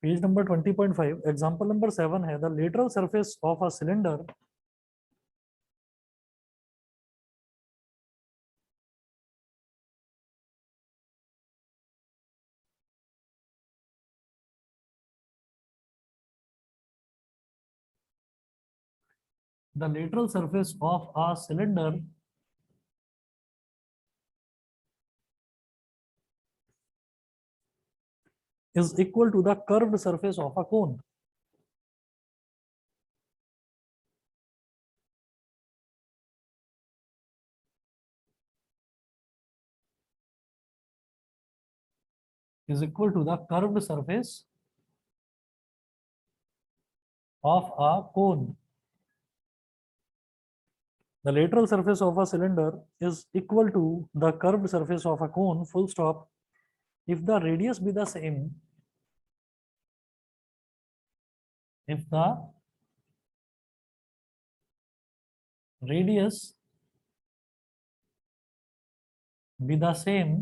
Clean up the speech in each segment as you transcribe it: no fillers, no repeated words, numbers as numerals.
Page number 20.5 example number 7 है the lateral surface of a cylinder the lateral surface of a cylinder is equal to the curved surface of a cone. Is equal to the curved surface of a cone. The lateral surface of a cylinder is equal to the curved surface of a cone, full stop, if the radius be the same, if the radius be the same,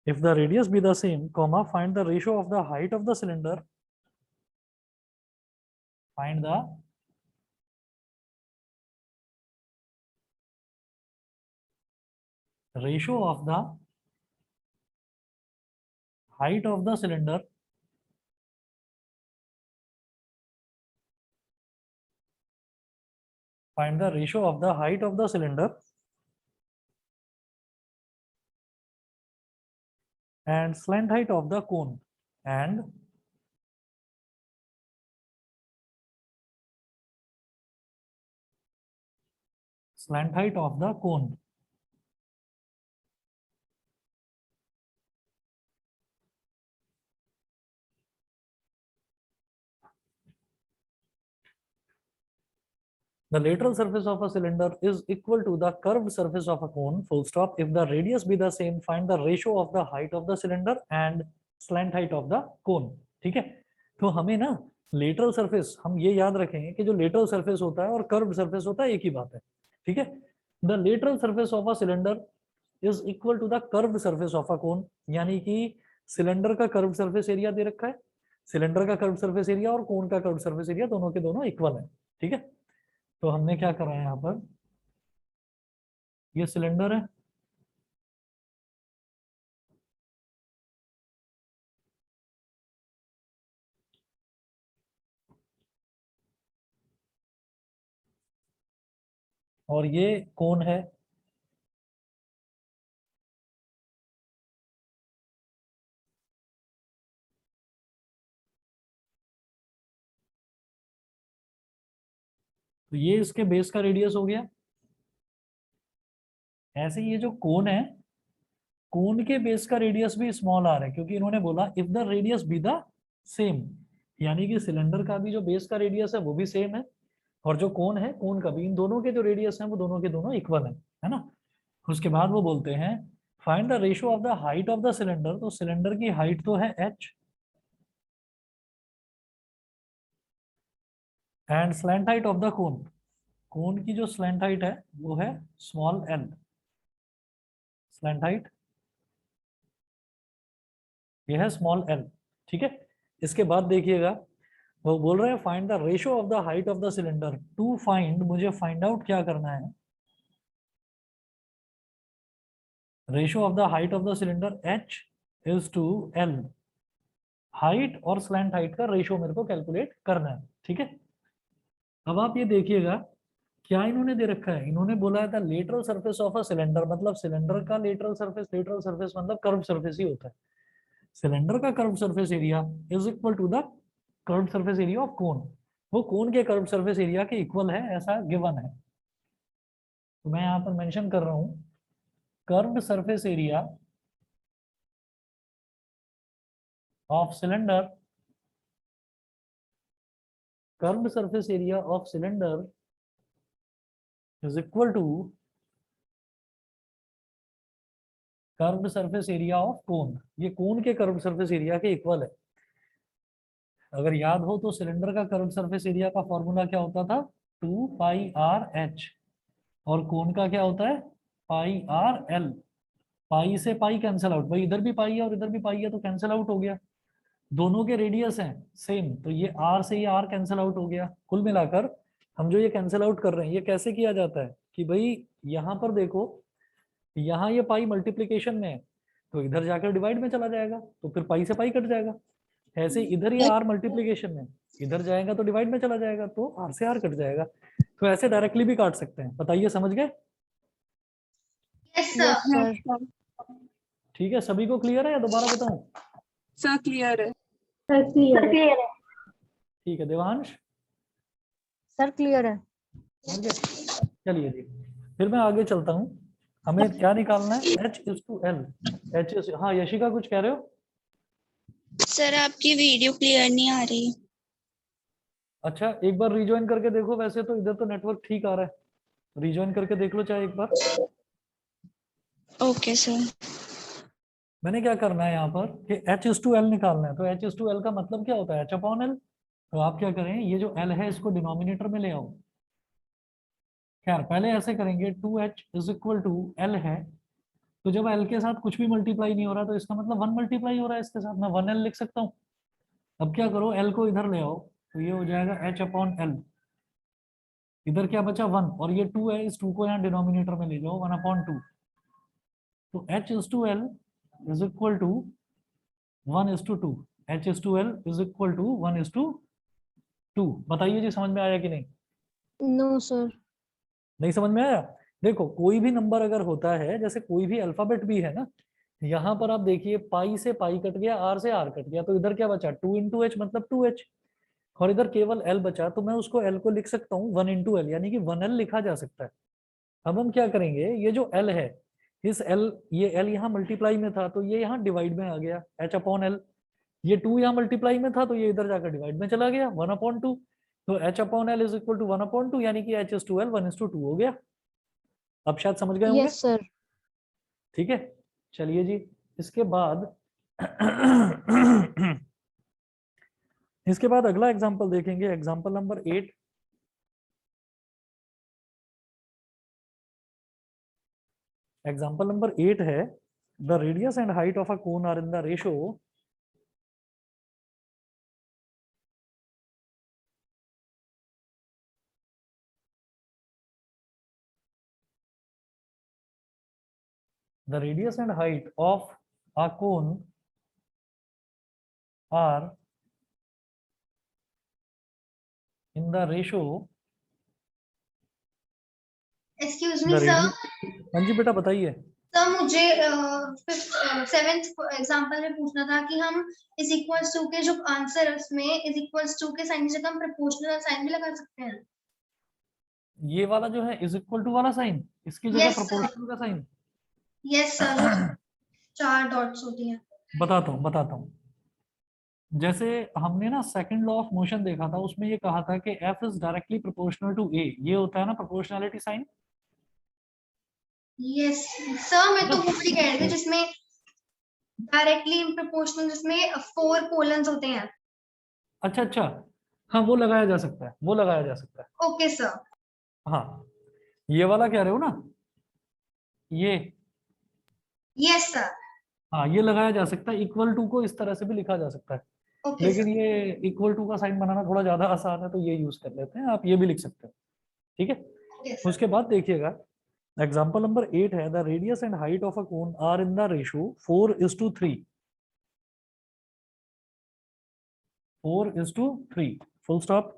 if the radius be the same, comma, find the ratio of the height of the cylinder, find the ratio of the height of the cylinder find the ratio of the height of the cylinder and slant height of the cone and slant height of the cone. The lateral surface of a cylinder is equal to the curved surface of a cone, full stop. If the radius be the same, find the ratio of the height of the cylinder and slant height of the cone. ठीक है, तो हमें ना lateral surface हम ये याद रखेंगे कि जो लेटरल सरफेस होता है और कर्व्ड सरफेस होता है एक ही बात है। ठीक है, the lateral surface of a cylinder is equal to the curved surface of a cone, यानी कि सिलेंडर का कर्व्ड सरफेस एरिया दे रखा है, सिलेंडर का कर्व्ड सरफेस एरिया और कोन का कर्व्ड सरफेस एरिया दोनों के दोनों इक्वल है। ठीक है, तो हमने क्या करा है यहाँ पर, ये सिलेंडर है, और ये कोन है, तो ये इसके बेस का रेडियस हो गया। ऐसे ये जो कोन है, कोन के बेस का रेडियस भी स्मॉल आर है, क्योंकि इन्होंने बोला if the radius be the same, यानी कि सिलेंडर का भी जो बेस का रेडियस है वो भी सेम है, और जो कोन है कोन का भी, इन दोनों के जो रेडियस है वो दोनों के दोनों इक्वल है ना। उसके बाद वो बोलते हैं find the ratio of the height of the cylinder, तो सिलेंडर की हाइट तो है h and slant height of the cone, cone की जो स्लैंट हाइट है वो है स्मॉल l, स्लैंट हाइट ये है स्मॉल l। ठीक है, इसके बाद देखिएगा वो बोल रहे हैं find the ratio of the height of the cylinder, to find मुझे फाइंड आउट क्या करना है, ratio of the height of the cylinder h is to l, height और स्लैंट हाइट का रेशियो मेरे को कैलकुलेट करना है। ठीक है, अब आप ये देखिएगा क्या इन्होंने दे रखा है, इन्होंने बोला है the lateral surface of a cylinder, मतलब सिलेंडर का लेटरल सरफेस मतलब कर्व सरफेस ही होता है, सिलेंडर का curve surface area is equal to the curve surface area of cone, वो कोन के कर्व सरफेस एरिया के इक्वल है ऐसा गिवन है। तो मैं यहाँ पर मेंशन कर रहा हूँ curved surface area of cylinder, curved surface area of cylinder is equal to curved surface area of cone, ये कोन के कर्व्ड सरफेस एरिया के इक्वल है। अगर याद हो तो सिलेंडर का कर्व्ड सरफेस एरिया का फॉर्मूला क्या होता था, 2 पाई आर एच, और कोन का क्या होता है पाई आर एल, पाई से पाई कैंसिल आउट, भाई इधर भी पाई है और इधर भी पाई है तो कैंसिल आउट हो गया। दोनों के रेडियस हैं सेम, तो ये आर से ये आर कैंसिल आउट हो गया। कुल मिलाकर हम जो ये कैंसिल आउट कर रहे हैं ये कैसे किया जाता है कि भाई यहाँ पर देखो, यहाँ ये पाई मल्टीप्लीकेशन में है तो इधर जाकर डिवाइड में चला जाएगा, तो फिर पाई से पाई कट जाएगा। ऐसे इधर ये आर मल्टीप्लीकेशन में, इधर जाएगा तो डिवाइड में चला जाएगा तो आर से आर कट जाएगा। तो ऐसे डायरेक्टली भी काट सकते हैं। बताइए समझ गए? Yes sir. ठीक है, सभी को क्लियर है या दोबारा बताऊं? सर क्लियर है। सर क्लियर है। ठीक है, देवांश सर क्लियर है। समझ गए? चलिए जी, फिर मैं आगे चलता हूँ। हमें क्या निकालना है? H is to L। H is, हाँ यशिका कुछ कह रहे हो? सर आपकी वीडियो क्लियर नहीं आ रही। अच्छा एक बार रिज्वाइन करके देखो, वैसे तो इधर तो नेटवर्क ठीक आ रहा है, रिज्वाइन करके देख लो चाहे एक बार। Okay sir. मैंने क्या करना है यहाँ पर कि H is to L निकालना है, तो H is to L का मतलब क्या होता है? H upon L। तो आप क्या करें, ये जो L है इसको डिनोमिनेटर में ले आओ। खैर पहले ऐसे करेंगे, 2H is equal to L है, तो जब L के साथ कुछ भी मल्टीप्लाई नहीं हो रहा तो इसका मतलब 1 मल्टीप्लाई हो रहा है इसके साथ, मैं 1L लिख सकता हूँ। अब क्या करो, L को इधर ले आओ तो ये हो जाएगा H अपॉन L। इधर क्या बचा? 1, और ये 2 है, इस 2 को यहाँ डिनोमिनेटर में ले जाओ, 1/2। तो H is to L is equal to 1:2। H is to L is equal to 1:2। बताइए जी समझ में आया कि नहीं? No sir. नहीं समझ में आया? देखो कोई भी नंबर अगर होता है, जैसे कोई भी अल्फाबेट भी है ना, यहाँ पर आप देखिए पाई से पाई कट गया, आर से आर कट गया, तो इधर क्या बचा? 2 × H मतलब 2H, और इधर केवल L बचा, तो मैं उसको L को लिख सकता हूँ 1 × L, यानी कि 1L लिखा जा सकता है। अब हम क्या करेंगे, ये जो L है, इस L, ये L यहाँ मल्टीप्लाई में था तो ये यहाँ डिवाइड में आ गया, H अपॉन L। ये 2 यहाँ मल्टीप्लाई में था तो ये इधर जाकर डिवाइड में चला गया, 1/2। तो H upon L is equal to 1/2, यानी कि H is to L 1:2 हो गया। अब शायद समझ गए होंगे। Yes sir. ठीक है, चलिए जी, इसके बाद इसके बाद अगला एग्जांपल देखेंगे, एग्जांपल नंबर 8। एग्जांपल नंबर 8 है, the radius and height of a cone are in the ratio the radius and height of a cone are in the ratio excuse the me sir. radius। हाँ जी बेटा बताइए। Sir मुझे 7th example में पूछना था कि हम इज इक्वल्स टू के जो आंसर है उसमें इज इक्वल्स टू के साइन की जगह हम प्रोपोर्शनल साइन भी लगा सकते हैं। ये वाला जो है इज इक्वल टू वाला साइन, इसकी जगह Yes, sir. प्रोपोर्शनल का साइन। यस सर, जो 4 डॉट्स होती हैं। बताता हूँ। जैसे हमने ना सेकंड लॉ ऑफ मोशन देखा था, उसमें ये कहा था कि F is directly proportional to A, ये होता है ना प्रोपोर्शनैलिटी साइन। यस सर, मैं तो वो भी कह रही थी जिसमें डायरेक्टली इन प्रोपोर्शनल, जिसमें 4 कोलन्स होते हैं। अच्छा, हाँ वो लगाया जा सकता है, वो लगाया जा सकता है। Okay sir. हाँ ये वाला कह रहे हो ना, ये, यस सर। हाँ ये लगाया जा सकता है। इक्वल टू को इस तरह से भी लिखा जा सकता है, ओके लेकिन सर। ये इक्वल टू का साइन बनाना थोड़ा ज्यादा आसान है तो ये यूज कर लेते हैं, आप ये भी लिख सकते हो। ठीक है, यस सर। उसके बाद देखिएगा एग्जाम्पल नंबर 8 है, the radius and height of a cone are in the ratio 4:3। 4:3, full stop.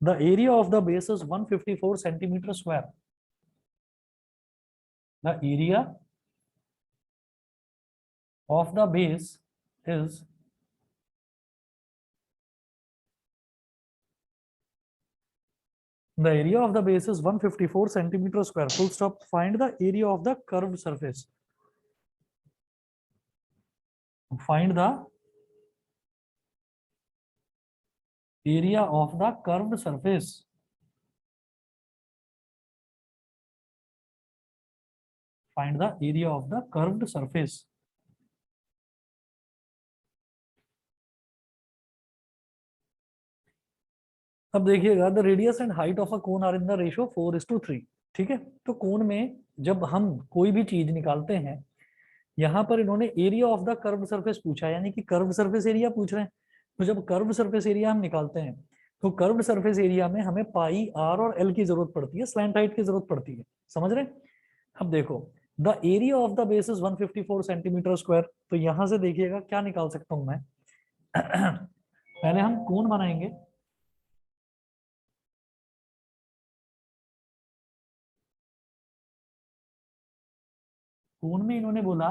The area of the base is 154 centimeter square. The area of the base is the area of the base is 154 centimeter square. Full stop. Find the area of the curved surface. Find the area of the curved surface. Find the area of the curved surface. अब देखिएगा, the radius and height of a cone are in the ratio 4:3। ठीक है, तो कोन में जब हम कोई भी चीज निकालते हैं यहाँ पर इन्होंने area of the curved surface पूछा, यानी कि कर्व्ड सरफेस एरिया पूछ रहे हैं। तो जब कर्व्ड सरफेस एरिया हम निकालते हैं तो कर्व्ड सरफेस एरिया में हमें पाई, आर और एल की जरूरत पड़ती है, स्लैंट हाइट की जरूरत पड़ती है। समझ रहे हैं? अब देखो, the area of the base is 154 centimetre square. तो यहां से देखिएगा क्या निकाल सकता हूं मैं। पहले हम कोण बनाएंगे। कोण में इन्होंने बोला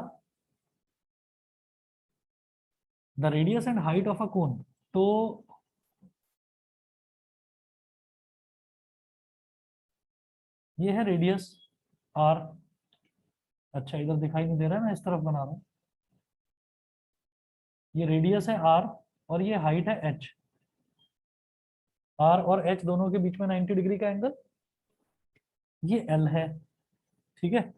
the radius and height of a cone. तो ये है रेडियस आर। अच्छा, इधर दिखाई नहीं दे रहा है, मैं इस तरफ बना रहा हूं। ये रेडियस है आर और ये हाइट है एच। आर और एच दोनों के बीच में 90 डिग्री का एंगल, ये एल है। ठीक है,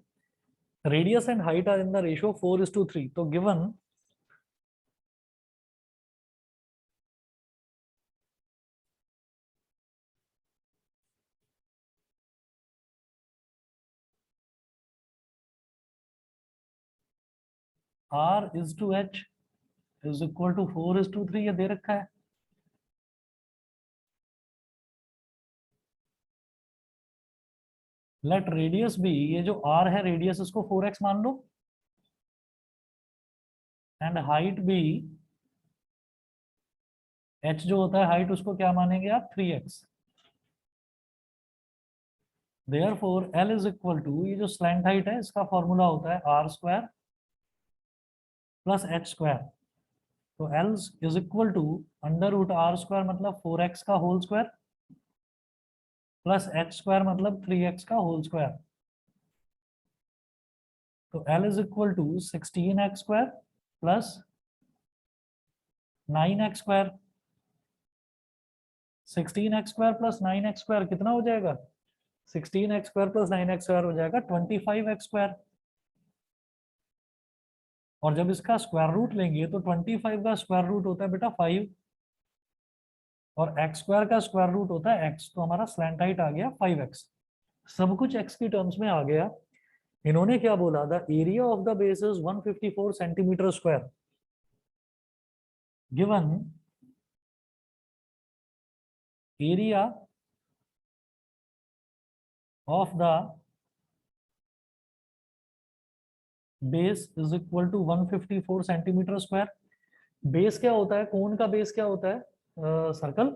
radius and height are in the ratio 4:3। तो given R is to H is equal to 4:3, ये दे रखा है। लेट रेडियस भी, ये जो R है रेडियस, इसको 4x मान लो, एंड हाइट भी, h जो होता है हाइट, उसको क्या मानेंगे आप, 3x। Therefore L is equal to, ये जो स्लैंट हाइट है इसका फॉर्मूला होता है R square plus H square. तो L is equal to under root R square मतलब 4x का whole square plus H square मतलब 3x का होल स्क्वायर। तो L is equal to 16x square plus 9x square. 16x square plus 9x square कितना हो जाएगा? 16x square plus 9x square हो जाएगा 25x स्क्वायर। और जब इसका स्क्वायर रूट लेंगे तो 25 का स्क्वायर रूट होता है बेटा 5, और x स्क्वायर का स्क्वायर रूट होता है x। तो हमारा स्लैंट हाइट आ गया 5x। सब कुछ x की टर्म्स में आ गया। इन्होंने क्या बोला, the area of the base is 154 centimetre square. Given area of the base is equal to 154 centimetre square. Base क्या होता है, कोन का बेस क्या होता है, सर्कल।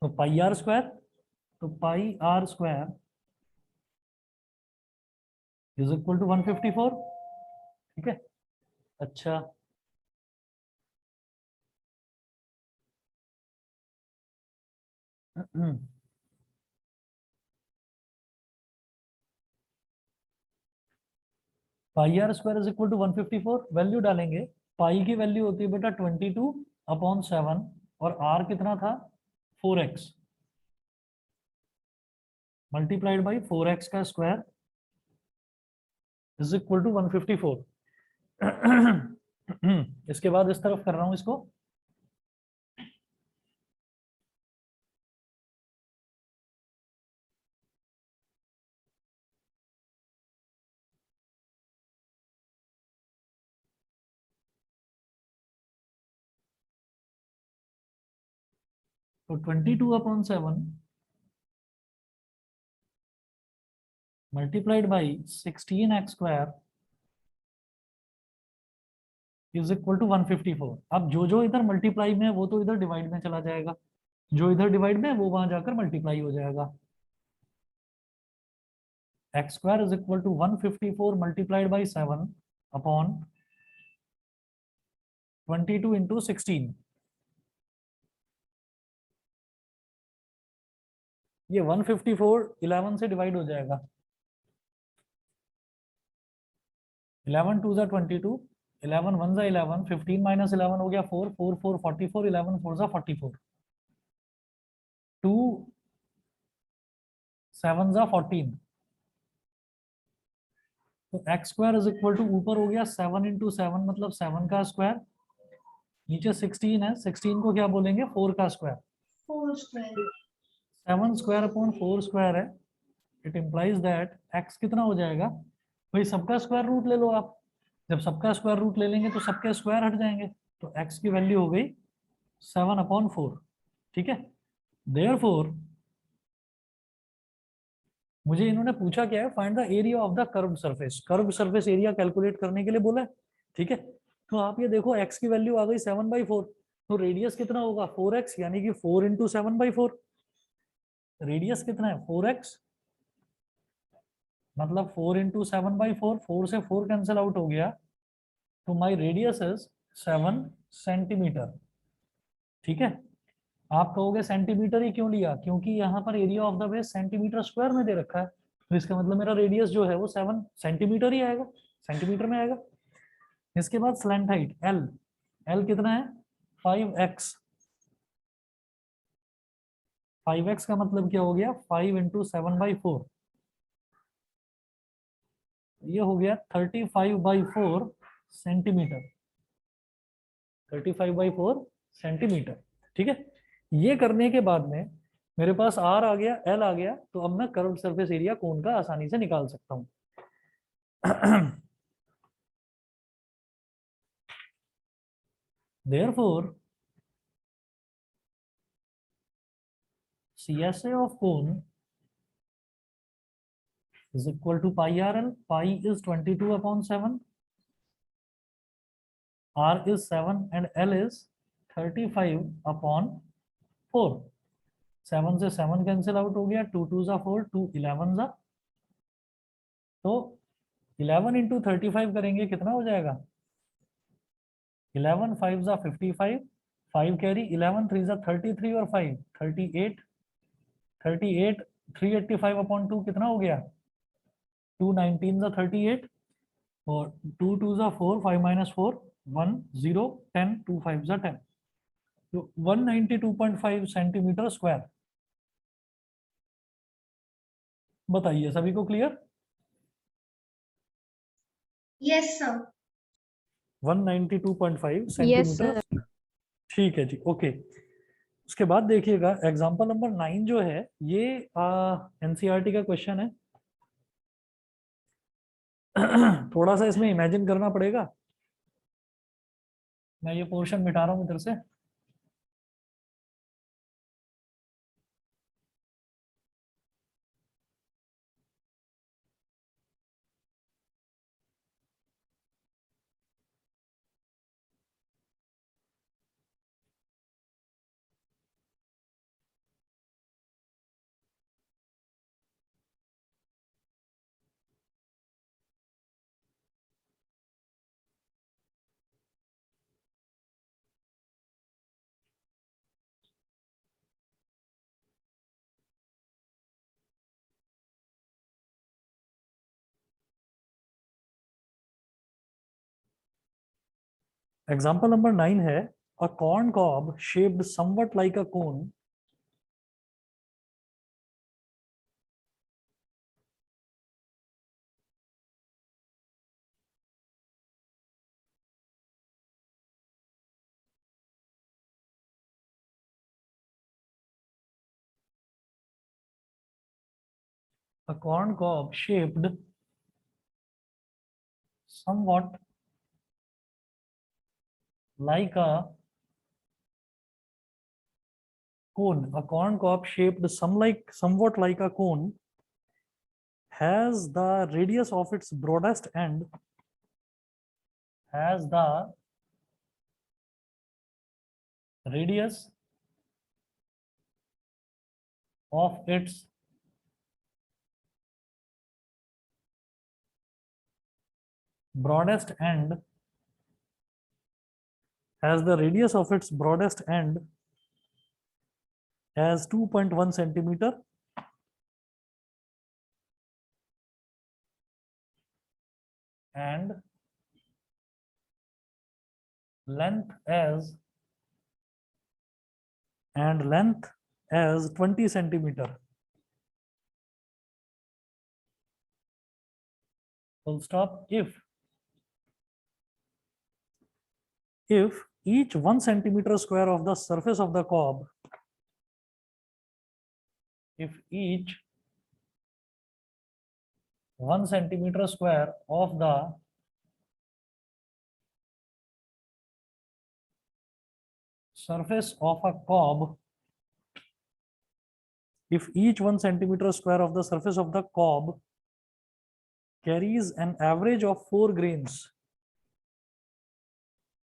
तो पाई आर स्क्वायर, तो pi r square is equal to 154। ठीक है, अच्छा pi r square is equal to 154, value डालेंगे। पाई की वैल्यू होती है बेटा 22/7, और आर कितना था, 4x, मल्टीप्लाइड बाई 4x का स्क्वायर इज इक्वल टू 154। इसके बाद इस तरफ कर रहा हूं इसको। तो 22/7 multiplied by 16x square is equal to 154। अब जो जो इधर मल्टीप्लाई में है वो तो इधर डिवाइड में चला जाएगा, जो इधर डिवाइड में है वो वहां जाकर मल्टीप्लाई हो जाएगा। x square is equal to 154 multiplied by 7 upon 22 into 16। ये 154 11 से डिवाइड हो जाएगा। 11 2 22, 11 1 11, 15 माइनस 11 हो गया 4, 4 4 44, 11 4 44, 2 7 14। तो x square is equal to, ऊपर हो गया 7 इंटू 7 मतलब 7 का स्क्वायर, नीचे 16 है, 16 को क्या बोलेंगे, 4 का square. 4 square 7 square upon 4 square है। इट इंप्लाइज दैट x कितना हो जाएगा भाई, सबका स्क्वायर रूट ले लो आप। जब सबका स्क्वायर रूट ले लेंगे तो सबके स्क्वायर हट जाएंगे, तो x की वैल्यू हो गई 7/4। ठीक है, देयरफॉर मुझे इन्होंने पूछा क्या है, find the area of the curved surface. Curved surface area calculate करने के लिए बोला है। ठीक है, तो आप ये देखो x की वैल्यू आ गई 7/4, तो रेडियस कितना होगा 4x, यानी कि 4 इंटू 7/4। रेडियस कितना है 4x, मतलब 4 इंटू 7/4, 4 से 4 कैंसिल आउट हो गया, तो माई रेडियस इज 7 सेंटीमीटर। ठीक है, आप कहोगे सेंटीमीटर ही क्यों लिया, क्योंकि यहाँ पर area of the base centimetre square में दे रखा है, तो इसका मतलब मेरा रेडियस जो है वो 7 सेंटीमीटर ही आएगा, सेंटीमीटर में आएगा। इसके बाद स्लैंट हाइट एल, एल कितना है 5x। 5x का मतलब क्या हो गया 5 इंटू 7/4, ये हो गया 35/4 सेंटीमीटर। 35/4 सेंटीमीटर। ठीक है, ये करने के बाद में मेरे पास आर आ गया, एल आ गया, तो अब मैं कर्व्ड सरफेस एरिया कोन का आसानी से निकाल सकता हूं। Therefore, CSA of cone is equal to pi RL. Pi is 22/7, R is 7 and L is 35/4। 7 से 7 कैंसिल आउट हो गया, 2 2 4, 2 11 जा, तो 11 इंटू 35 करेंगे कितना हो जाएगा 11 5 जा 55, 5 कैरी, 11 3 जा 33 और 5 38, 38 385/2 कितना हो गया 2 19 जा 38, और 2 2 जा 4, 5 माइनस 4 1 0 10, 2 5 जा 10, तो 192.5 सेंटीमीटर स्क्वायर। बताइए सभी को clear? Yes sir. 192.5 Yes, centimetre. sir. ठीक है जी, ओके। उसके बाद देखिएगा एग्जांपल नंबर 9 जो है ये एनसीईआरटी का क्वेश्चन है। थोड़ा सा इसमें इमेजिन करना पड़ेगा, मैं ये पोर्शन मिटा रहा हूँ इधर से। एग्जाम्पल नंबर 9 है, a corn cob shaped somewhat like a cone a corn cob shaped somewhat like a cone. A corn cob shaped somewhat like a cone has the radius of its broadest end has the radius of its broadest end has the radius of its broadest end as 2.1 centimeter and length as 20 centimeter. Full stop. If each 1 centimeter square of the surface of the cob, if each 1 centimeter square of the surface of a cob, if each 1 centimeter square of the surface of the cob carries an average of 4 grains,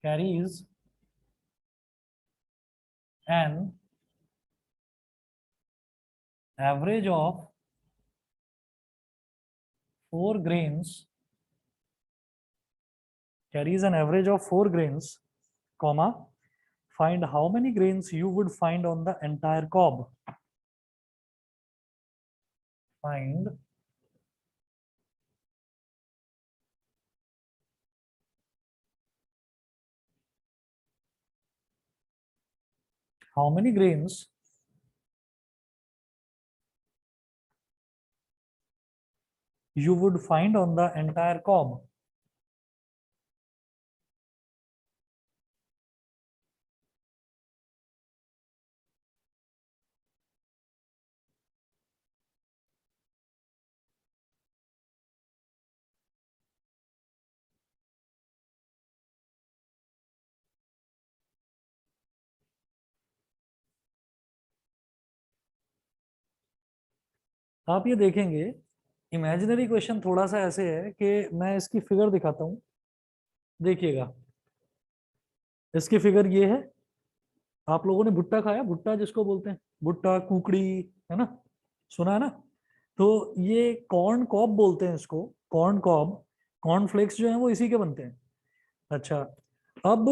carries an average of 4 grains, carries an average of 4 grains, comma, find how many grains you would find on the entire cob. Find how many grains you would find on the entire cob. आप ये देखेंगे imaginary question थोड़ा सा ऐसे है कि मैं इसकी फिगर दिखाता हूं, देखिएगा। इसकी फिगर ये है, आप लोगों ने भुट्टा खाया, भुट्टा जिसको बोलते हैं, भुट्टा कुकड़ी, है ना, सुना है ना। तो ये कॉर्न कॉब बोलते हैं इसको, कॉर्न कॉब। कॉर्न फ्लेक्स जो है वो इसी के बनते हैं। अच्छा, अब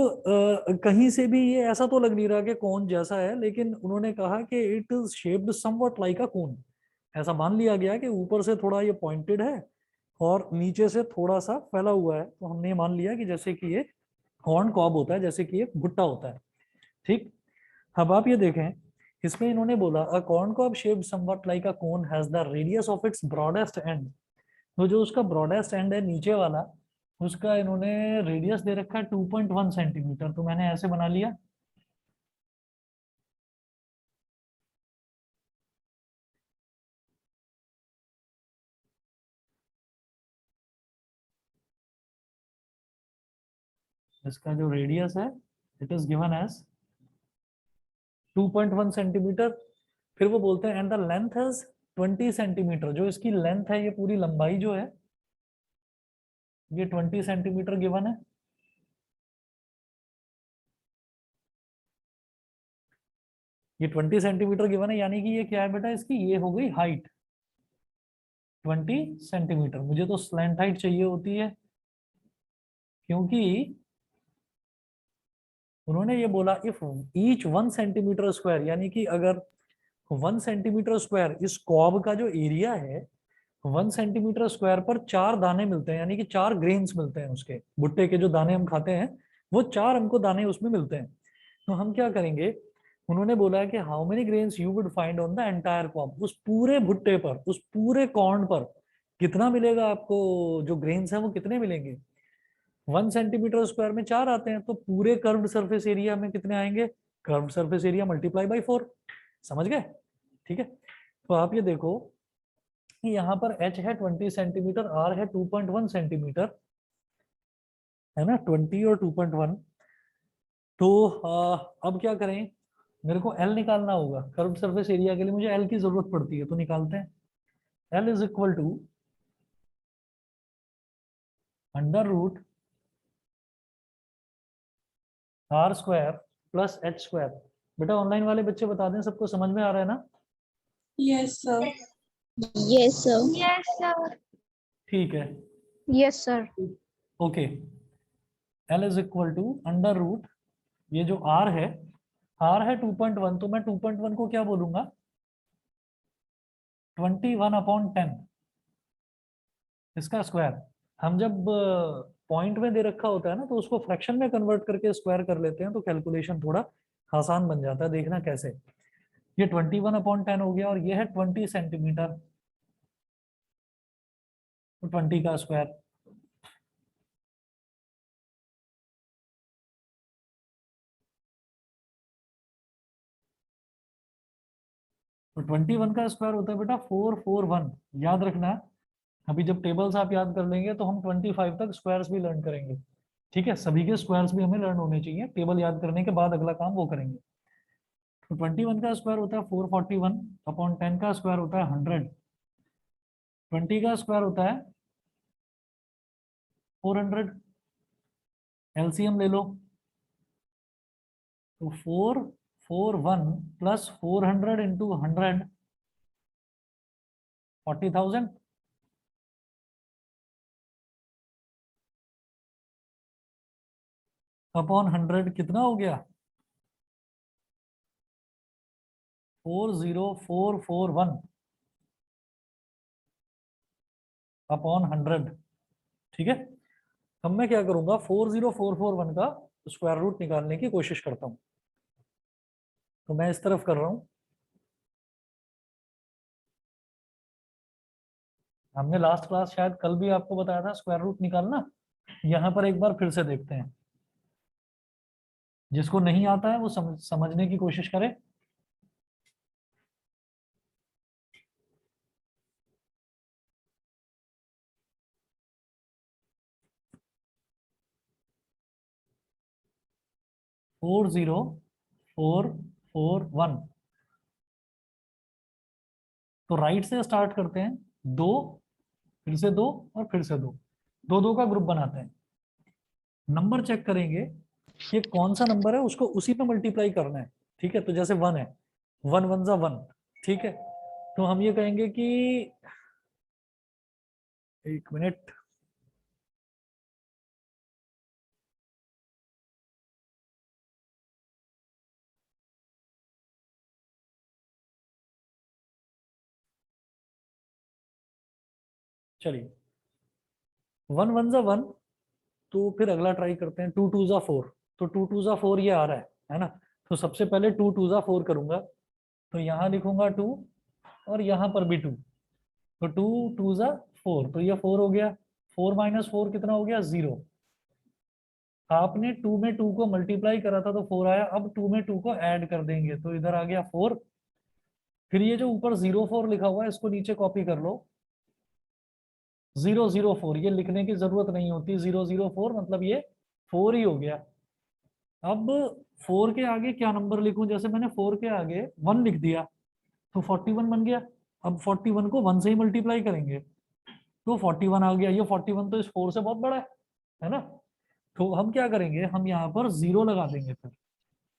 कहीं से भी ये ऐसा तो लग नहीं रहा कि कॉर्न जैसा है, लेकिन उन्होंने कहा कि it is shaped somewhat like a cone. ऐसा मान लिया गया कि ऊपर से थोड़ा ये पॉइंटेड है और नीचे से थोड़ा सा फैला हुआ है, तो हमने ये मान लिया कि जैसे कि ये कॉर्न कॉब होता है, जैसे कि ये भुट्टा होता है। ठीक, अब आप ये देखें, इसमें इन्होंने बोला a corn cob shaped somewhat like a cone has the radius of its broadest end. तो जो उसका ब्रॉडेस्ट एंड है नीचे वाला, उसका इन्होंने रेडियस दे रखा है 2.1 सेंटीमीटर। तो मैंने ऐसे बना लिया, इसका जो रेडियस है it is given as 2.1 centimetre. फिर वो बोलते हैं and the length is 20 centimetre. जो इसकी लेंथ है, ये पूरी लंबाई जो है, ये 20 सेंटीमीटर गिवन है। ये 20 सेंटीमीटर गिवन है, यानी कि ये क्या है बेटा, इसकी ये हो गई हाइट 20 सेंटीमीटर। मुझे तो स्लैंट हाइट चाहिए होती है, क्योंकि उन्होंने ये बोला इफ ईच 1 सेंटीमीटर स्क्वायर, यानी कि अगर 1 सेंटीमीटर स्क्वायर इस कॉब का जो एरिया है, 1 सेंटीमीटर स्क्वायर पर 4 दाने मिलते हैं, यानी कि 4 ग्रेन्स मिलते हैं उसके। भुट्टे के जो दाने हम खाते हैं, वो 4 हमको दाने उसमें मिलते हैं। तो हम क्या करेंगे, उन्होंने बोला है कि how many grains you would find on the entire cob. उस पूरे भुट्टे पर, उस पूरे कॉर्न पर कितना मिलेगा आपको, जो ग्रेन्स हैं वो कितने मिलेंगे। 1 सेंटीमीटर स्क्वायर में 4 आते हैं, तो पूरे कर्व्ड सरफेस एरिया में कितने आएंगे, curved surface area multiply by 4। समझ गए, ठीक है। तो आप ये देखो, यहाँ पर h है 20 सेंटीमीटर, r है 2.1 सेंटीमीटर, है ना, 20 और 2.1। तो अब क्या करें, मेरे को L निकालना होगा। कर्व सरफेस एरिया के लिए मुझे L की जरूरत पड़ती है, तो निकालते हैं। L is equal to under root r square plus h square. बेटा ऑनलाइन वाले बच्चे बता दें, सबको समझ में आ रहा है ना। Yes, sir. Yes, sir. Yes, sir. ठीक है, Yes, sir. Okay. L is equal to under root, ये जो R है, R है 2.1, तो मैं 2.1 को क्या बोलूंगा, 21/10 इसका स्क्वायर। हम जब पॉइंट में दे रखा होता है ना, तो उसको फ्रैक्शन में कन्वर्ट करके स्क्वायर कर लेते हैं, तो कैलकुलेशन थोड़ा आसान बन जाता है। देखना कैसे, ये 21/10 हो गया, और ये है 20 सेंटीमीटर, तो 20 का स्क्वायर। तो 21 का स्क्वायर होता है बेटा 441। याद रखना, अभी जब टेबल्स आप याद कर लेंगे तो हम 25 तक स्क्वायर्स भी लर्न करेंगे। ठीक है, सभी के स्क्वायर्स भी हमें लर्न होने चाहिए। टेबल याद करने के बाद अगला काम वो करेंगे। तो 21 का स्क्वायर होता है 441 अपॉन 10 का स्क्वायर होता है 100, 20 का स्क्वायर होता है 400। एलसीएम ले लो, तो 441 प्लस 400 इंटू 100 40,000। अपॉन 100 कितना हो गया? 40441 अपॉन 100। ठीक है, अब मैं क्या करूंगा, 40441 का स्क्वायर रूट निकालने की कोशिश करता हूं। तो मैं इस तरफ कर रहा हूं। हमने लास्ट क्लास शायद कल भी आपको बताया था स्क्वायर रूट निकालना। यहां पर एक बार फिर से देखते हैं, जिसको नहीं आता है वो समझने की कोशिश करे। फोर 40441। तो राइट से स्टार्ट करते हैं, दो, फिर से दो और फिर से दो, दो दो का ग्रुप बनाते हैं। नंबर चेक करेंगे कि कौन सा नंबर है, उसको उसी पे मल्टीप्लाई करना है। ठीक है, तो जैसे 1 है, 1 1 जा 1। ठीक है, तो हम ये कहेंगे कि, एक मिनट, चलिए 1 1 जा 1। तो फिर अगला ट्राई करते हैं, 2 2 जा 4। तो 2 2 जा 4 ये आ रहा है ना। तो सबसे पहले 2 2 जा 4 करूंगा, तो यहाँ लिखूंगा 2 और यहाँ पर भी 2। तो 2 2 जा 4, तो ये 4 हो गया। 4 माइनस 4 कितना हो गया? 0। आपने 2 में 2 को मल्टीप्लाई करा था तो 4 आया, अब 2 में 2 को ऐड कर देंगे तो इधर आ गया 4। फिर ये जो ऊपर 04 लिखा हुआ है इसको नीचे कॉपी कर लो। 004 ये लिखने की जरूरत नहीं होती, 004 मतलब ये 4 ही हो गया। अब 4 के आगे क्या नंबर लिखूं? जैसे मैंने 4 के आगे 1 लिख दिया तो 41 बन गया। अब 41 को 1 से ही मल्टीप्लाई करेंगे तो 41 आ गया। ये 41 तो इस 4 से बहुत बड़ा है ना। तो हम क्या करेंगे, हम यहाँ पर 0 लगा देंगे। फिर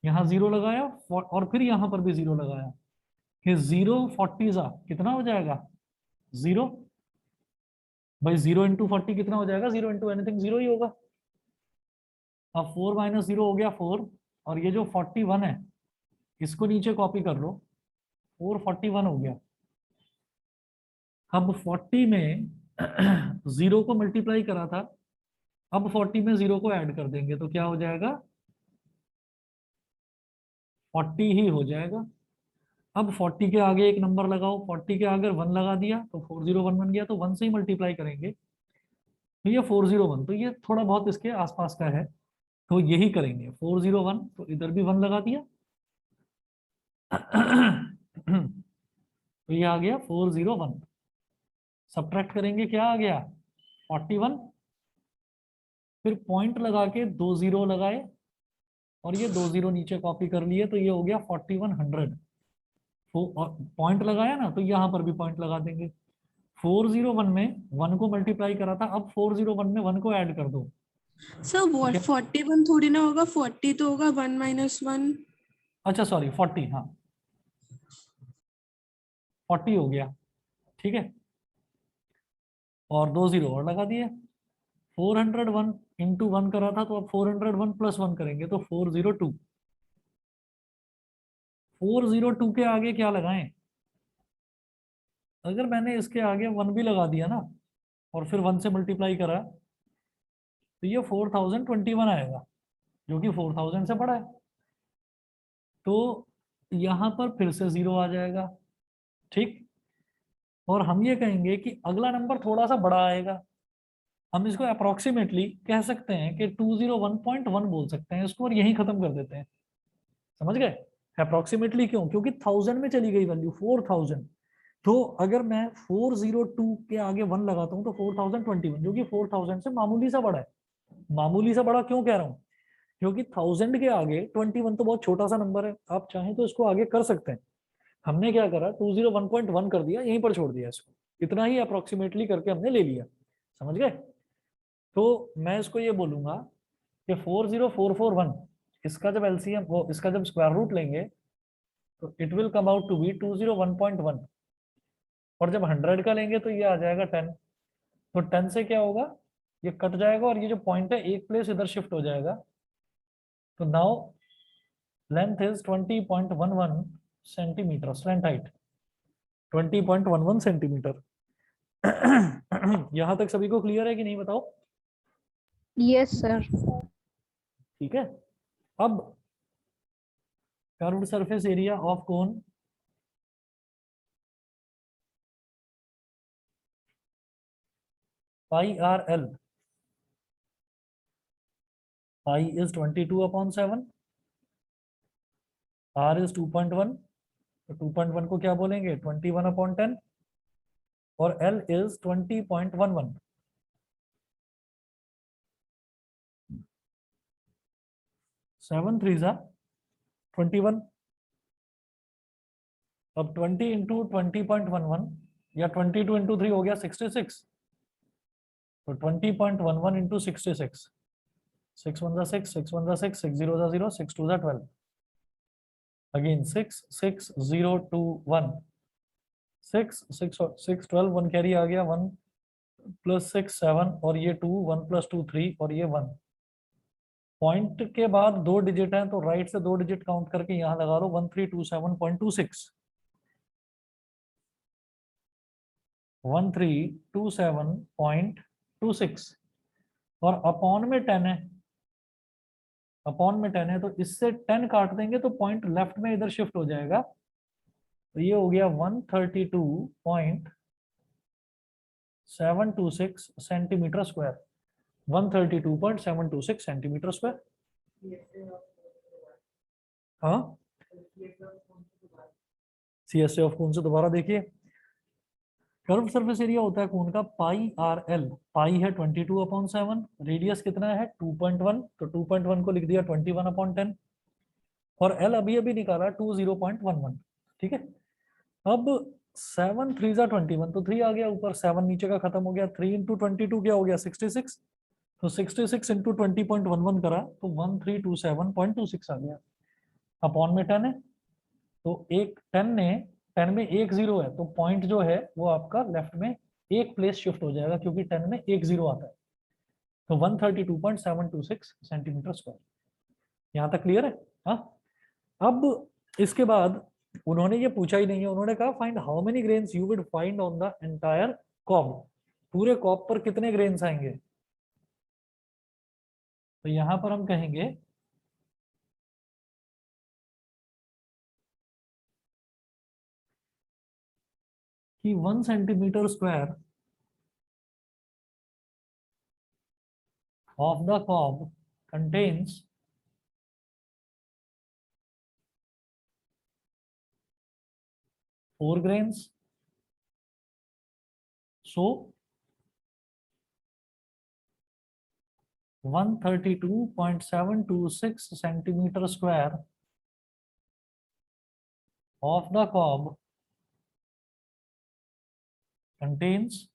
यहाँ 0 लगाया और फिर यहाँ पर भी 0 लगाया। कि 0 40 जा कितना हो जाएगा? 0। भाई 0 इंटू 40 कितना हो जाएगा? 0 इंटू एनीथिंग 0 ही होगा। अब 4 माइनस 0 हो गया 4, और ये जो 41 है इसको नीचे कॉपी कर लो। 441 हो गया। अब 40 में 0 को मल्टीप्लाई करा था, अब 40 में 0 को ऐड कर देंगे तो क्या हो जाएगा? 40 ही हो जाएगा। अब 40 के आगे एक नंबर लगाओ, 40 के आगे 1 लगा दिया तो 401 बन गया। तो 1 से ही मल्टीप्लाई करेंगे तो ये 401। तो ये थोड़ा बहुत इसके आसपास का है, तो यही करेंगे 401। तो इधर भी 1 लगा दिया तो ये आ गया 401। सब्ट्रैक्ट करेंगे, क्या आ गया? 41। फिर पॉइंट लगा के 2 0 लगाए और ये 2 0 नीचे कॉपी कर लिए तो ये हो गया 4100। पॉइंट लगाया ना, तो यहाँ पर भी पॉइंट लगा देंगे। 401 में 1 को मल्टीप्लाई करा था, अब 401 में 1 को ऐड कर दो। सर व्हाट 41 थोड़ी ना होगा, 40 तो होगा 1 माइनस 1। अच्छा सॉरी 40, हाँ 40 हो गया। ठीक है, और 2 0 और लगा दिए। 401 इंटू 1 करा था, तो अब 401 प्लस 1 करेंगे तो 402। 402 के आगे क्या लगाएं? अगर मैंने इसके आगे 1 भी लगा दिया ना और फिर 1 से मल्टीप्लाई करा तो ये 4021 आएगा, जो कि 4000 से बड़ा है। तो यहाँ पर फिर से 0 आ जाएगा। ठीक, और हम ये कहेंगे कि अगला नंबर थोड़ा सा बड़ा आएगा। हम इसको अप्रोक्सीमेटली कह सकते हैं कि 201.1 बोल सकते हैं इसको, और यही खत्म कर देते हैं। समझ गए? अप्रोक्सीमेटली क्यों? क्योंकि 1000 में चली गई वैल्यू 4000। तो अगर मैं 402 के आगे 1 लगाता हूँ तो 4021, जो कि 4000 से मामूली सा बड़ा है। मामूली सा बड़ा क्यों कह रहा हूँ, क्योंकि 1000 के आगे 21 तो बहुत छोटा सा नंबर है, आप चाहें तो इसको आगे कर सकते हैं। हमने क्या करा, 201.1 कर दिया, यहीं पर छोड़ दिया इसको, इतना ही अप्रोक्सीमेटली करके हमने ले लिया, समझ गए। तो मैं इसको ये बोलूंगा कि 40441, इसका जब एलसीएम वो इसका जब स्क्वायर रूट लेंगे तो it will come out to be 201.1, और जब 100 का लेंगे तो ये आ जाएगा 10। तो 10 से क्या होगा, ये कट जाएगा और ये जो पॉइंट है एक प्लेस इधर शिफ्ट हो जाएगा। तो now length is 20.11 centimetre, slant height 20.11 centimetre. यहां तक सभी को क्लियर है कि नहीं, बताओ। Yes, sir. ठीक है, अब curved surface area of cone pi r l, pi is 22/7, r is 2.1, तो 2.1 को क्या बोलेंगे, 21/10, और एल इज 20.11। 7 3 21। अब 20 इंटू 20.11 या 22 इंटू 3 हो गया 66, तो 20.11 इंटू 66, 6 1 6, 6 1 6, 6 0 0, 6 2 12, अगेन 6 6 0 2 1, 6 6 6 12, 1 कैरी आ गया, 1 प्लस 6 7, और ये 2, 1 प्लस 2 3, और ये 1। पॉइंट के बाद 2 डिजिट हैं तो राइट से 2 डिजिट काउंट करके यहां लगा लो 1327.26, 1327.26, और अपॉन में 10 है, अपॉन में 10 है, तो इससे 10 काट देंगे तो पॉइंट लेफ्ट में इधर शिफ्ट हो जाएगा, तो ये हो गया 132.726 सेंटीमीटर स्क्वायर, 132.726 सेंटीमीटर स्क्वायर। हाँ, सीएसए ऑफ कोन से दोबारा देखिए, कर्व सरफेस एरिया होता है कोन का पाई आर एल, पाई है 22/7, रेडियस कितना है 2.1, तो 2.1 को लिख दिया 21/10, और एल अभी अभी निकाला 20.11, ठीक है। अब 7 3 21, तो 3 आ गया ऊपर, 7 नीचे का खत्म हो गया, 3 इंटू 22 क्या हो गया 66, तो 66 इंटू 20.11 करा तो 1327.26 आ गया, अपॉन में 10 है, तो एक 10 में एक जीरो है, तो पॉइंट जो है वो आपका लेफ्ट में एक प्लेस शिफ्ट हो जाएगा, क्योंकि 10 में एक जीरो आता है, तो 132.726 सेंटीमीटर स्क्वायर। यहां तक क्लियर है। हाँ, अब इसके बाद उन्होंने ये पूछा ही नहीं है, उन्होंने कहा find how many grains you would find on the entire cob, पूरे कॉब पर कितने ग्रेन्स आएंगे। तो यहां पर हम कहेंगे कि 1 centimetre square of the cob contains 4 grains. So 132.726 centimeter square of the cob contains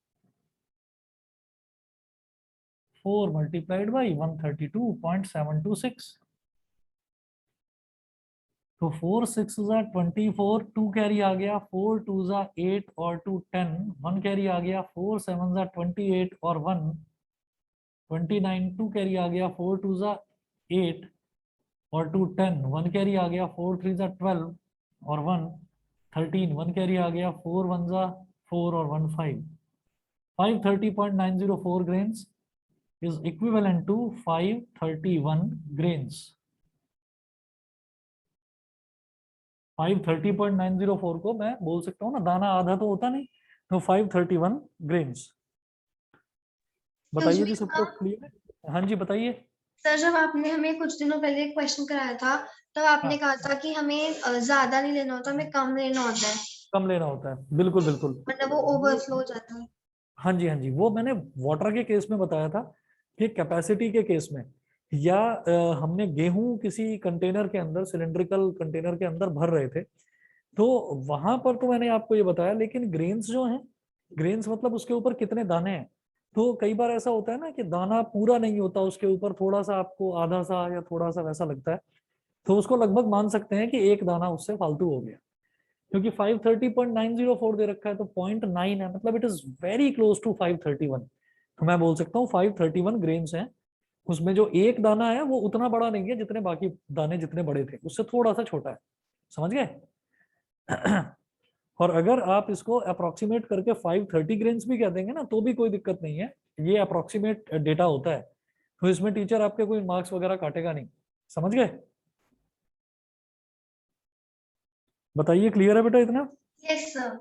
4 multiplied by 132.726. तो 4 6 24, 2 कैरी आ गया, 4 2 8 और 2 10, 1 कैरी आ गया, 4 7 28 और 1 29, 2 कैरी आ गया, 4 2 8 और 2 10, 1 कैरी आ गया, 4 3 12 और 1 13, 1 कैरी आ गया, 4 1 4 और 1 5, 530.904 grains is equivalent to 531 grains. 530.904 को मैं बोल सकता हूँ ना, दाना आधा तो होता नहीं, तो 531 ग्रेन्स। बताइए जी, सबको क्लियर है। हाँ जी बताइए। सर जब आपने हमें कुछ दिनों पहले एक क्वेश्चन कराया था, तब आपने कहा था कि हमें ज्यादा नहीं लेना होता, हमें कम लेना होता है, कम लेना होता है, बिल्कुल बिल्कुल। मतलब वो ओवरफ्लो हो जाता है। हाँ जी, वो मैंने वाटर के केस में बताया था कि कैपेसिटी के केस में, या हमने गेहूं किसी कंटेनर के अंदर, सिलेंड्रिकल कंटेनर के अंदर भर रहे थे, तो वहां पर तो मैंने आपको ये बताया। लेकिन ग्रेन्स जो हैं, ग्रेन्स मतलब उसके ऊपर कितने दाने हैं। तो कई बार ऐसा होता है ना कि दाना पूरा नहीं होता, उसके ऊपर थोड़ा सा आपको आधा सा या थोड़ा सा वैसा लगता है, तो उसको लगभग मान सकते हैं कि एक दाना उससे फालतू हो गया, क्योंकि 530.904 दे रखा है, तो 0.9 है, मतलब it is very close to 531। तो मैं बोल सकता हूँ 531 ग्रेन्स हैं। उसमें जो एक दाना है वो उतना बड़ा नहीं है जितने बाकी दाने जितने बड़े थे, उससे थोड़ा सा छोटा है। समझ गए? और अगर आप इसको अप्रोक्सीमेट करके 530 ग्रेन्स भी कह देंगे ना, तो भी कोई दिक्कत नहीं है, ये अप्रोक्सीमेट डेटा होता है, तो इसमें टीचर आपके कोई मार्क्स वगैरह काटेगा नहीं। समझ गए? बताइए, क्लियर है बेटा इतना? Yes sir.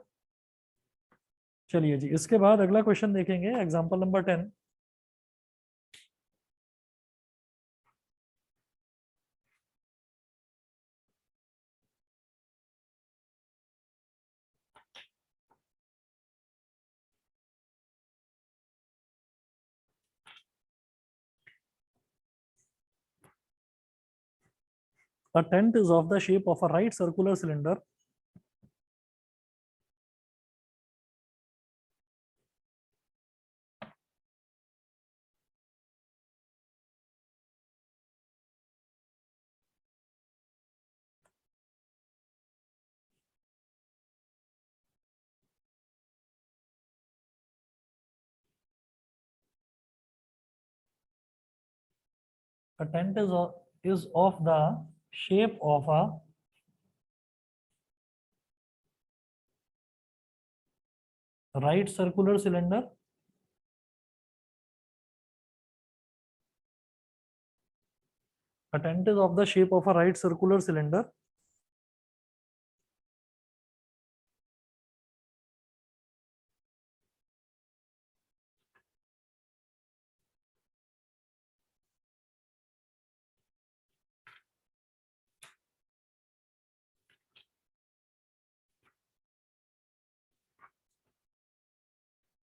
चलिए जी, इसके बाद अगला क्वेश्चन देखेंगे, example number 10। A tent is of the shape of a right circular cylinder. A tent is of the shape of a right circular cylinder. A tent is of the shape of a right circular cylinder.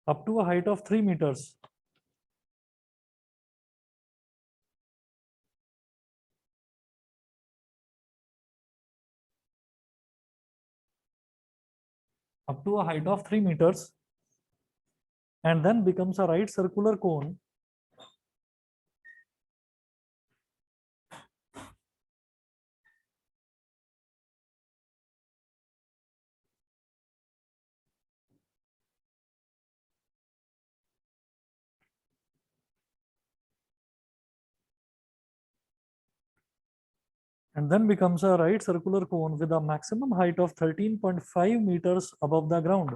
Up to a height of 3 meters. Up to a height of 3 meters, and then becomes a right circular cone and then becomes a right circular cone with a maximum height of 13.5 meters above the ground.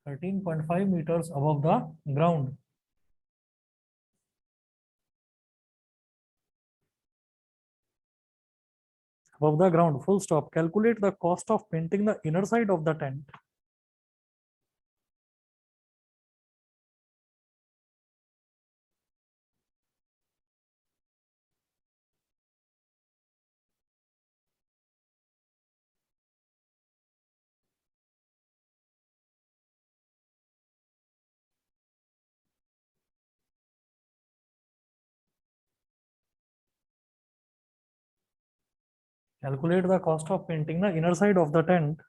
(13.5 meters above the ground). Above the ground, full stop. Calculate the cost of painting the inner side of the tent. Calculate the cost of painting the inner side of the tent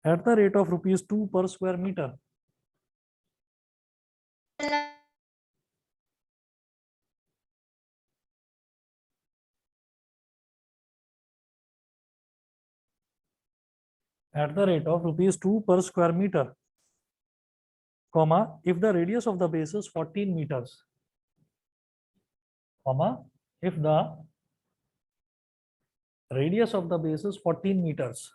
at the rate of rupees 2 per square meter. At the rate of rupees 2 per square meter, comma, if the radius of the base is 14 meters, comma, if the radius of the base is 14 meters.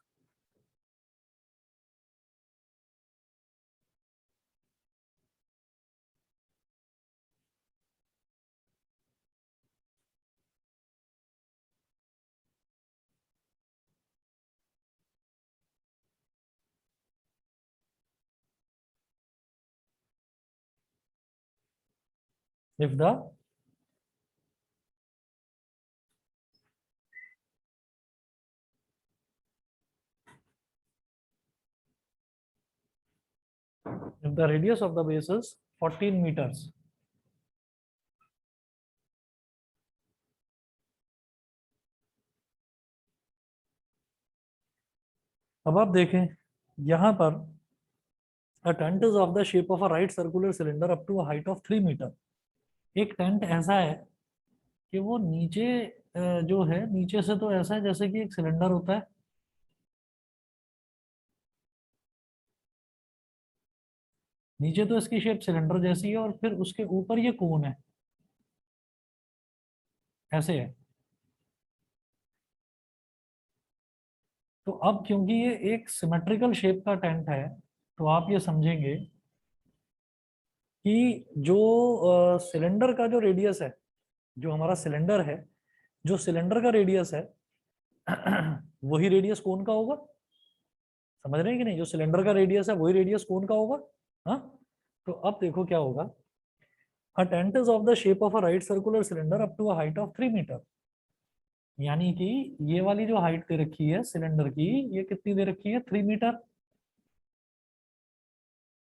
if the radius of the base is 14 meters. अब आप देखें यहां पर a tent is of the shape of a right circular cylinder up to a height of 3 meter. एक tent ऐसा है कि वो नीचे जो है नीचे से तो ऐसा है जैसे कि एक सिलेंडर होता है, नीचे तो इसकी शेप सिलेंडर जैसी है और फिर उसके ऊपर ये कोन है, ऐसे है। तो अब क्योंकि ये एक सिमेट्रिकल शेप का टेंट है तो आप ये समझेंगे कि जो सिलेंडर का जो रेडियस है, जो हमारा सिलेंडर है, जो सिलेंडर का रेडियस है वही रेडियस कोन का होगा। समझ रहे हैं कि नहीं? जो सिलेंडर का रेडियस है वही रेडियस कोन का होगा। हाँ, तो अब देखो क्या होगा। A tent is of the shape of a right circular cylinder up to a height of 3 metre. यानी कि ये वाली जो हाइट दे रखी है सिलेंडर की, ये कितनी दे रखी है? 3 मीटर।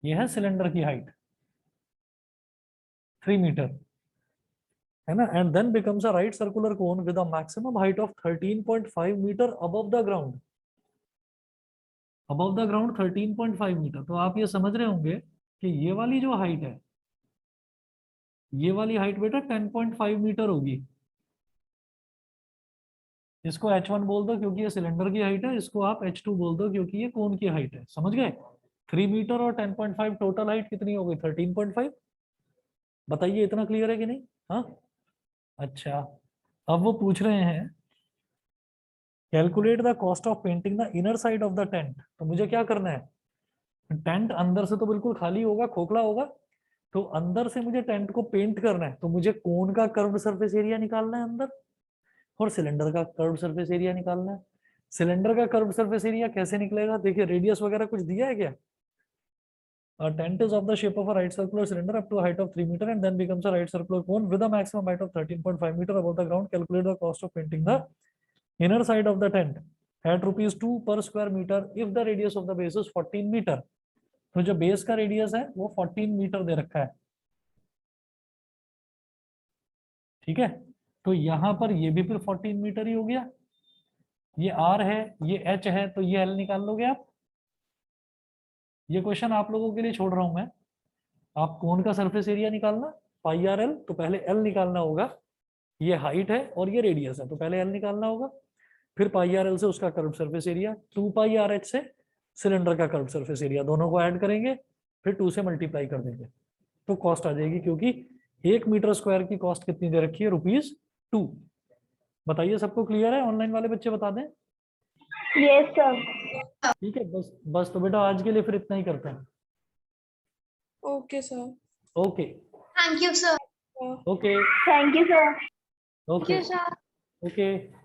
ये है सिलेंडर की हाइट 3 मीटर, है ना। And then becomes a right circular cone with a maximum height of 13.5 metre above the ground. Above the ground 13.5 metre. तो आप ये समझ रहे होंगे कि ये वाली जो हाइट है, ये वाली हाइट बेटा 10.5 मीटर होगी। इसको H1 बोल दो क्योंकि ये सिलेंडर की हाइट है, इसको आप H2 बोल दो क्योंकि ये कोन की हाइट है। समझ गए? 3 मीटर और 10.5 टोटल हाइट कितनी हो गई? 13.5। बताइए इतना क्लियर है कि नहीं? हाँ, अच्छा। अब वो पूछ रहे हैं calculate the cost of painting the inner side of the tent. तो मुझे क्या करना है? टेंट अंदर से तो बिल्कुल खाली होगा, खोखला होगा, तो अंदर से मुझे टेंट को पेंट करना है। तो मुझे कोन का कर्व्ड सरफेस एरिया निकालना है अंदर, और सिलेंडर का कर्व्ड सरफेस एरिया निकालना है। सिलेंडर का कर्व्ड सरफेस एरिया कैसे निकलेगा? देखिए रेडियस वगैरह कुछ दिया है क्या? A tent is of the shape of a right circular cylinder up to a height of 3 meter and then becomes a right circular cone with a maximum height of 13.5 meter above the ground. Calculate the cost of painting the inner side of the tent at rupees 2 per square meter if the radius of the base is 14 meter. तो जो base का radius है वो 14 metre दे रखा है। ठीक है, तो यहां पर ये भी फिर 14 मीटर ही हो गया। ये R है, ये H है, तो ये L निकाल लोगे आप। ये क्वेश्चन आप लोगों के लिए छोड़ रहा हूं मैं। आप कोन का सरफेस एरिया निकालना पाई आर एल, तो पहले L निकालना होगा। ये हाइट है और ये रेडियस है, तो पहले L निकालना होगा, फिर पाई आर एल से उसका कर्व सरफेस एरिया, 2 पाई आर एच से सिलेंडर का कर्व सरफेस एरिया, दोनों को ऐड करेंगे, फिर 2 से मल्टीप्लाई कर देंगे तो कॉस्ट आ जाएगी। क्योंकि 1 मीटर स्क्वायर की कॉस्ट कितनी दे रखी है? ₹2। बताइए सबको क्लियर है? ऑनलाइन वाले बच्चे बता दें। Yes sir. ठीक है, बस बस तो बेटा आज के लिए फिर इतना ही करते हैं। Okay sir. Okay thank you sir. Okay thank you sir. Okay sir. Okay.